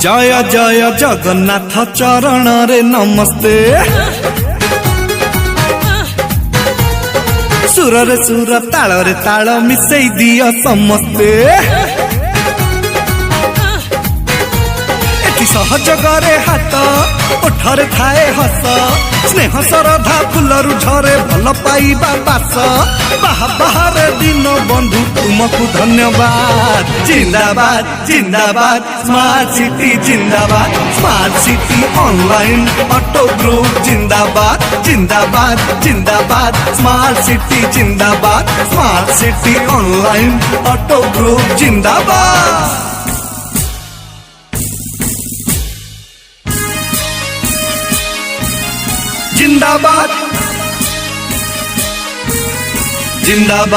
जय जय जगन्नाथ चरण रे नमस्ते। सुर रे सुर ताल रे ताल मिसई दियो समस्ते। एटी सहजगरे हाथ ओठरे थाए हस स्नेह श्रद्धा फुलरु झरे भल पाइबा बास बाह बाहर दिन बंधु तुमको धन्यवाद। जिंदाबाद जिंदाबाद स्मार्ट सिटी जिंदाबाद smart city online auto group जिंदाबाद जिंदाबाद जिंदाबाद स्मार्ट सिटी जिंदाबाद smart city online auto group जिंदाबाद। जिंदाबाद जिंदाबाद।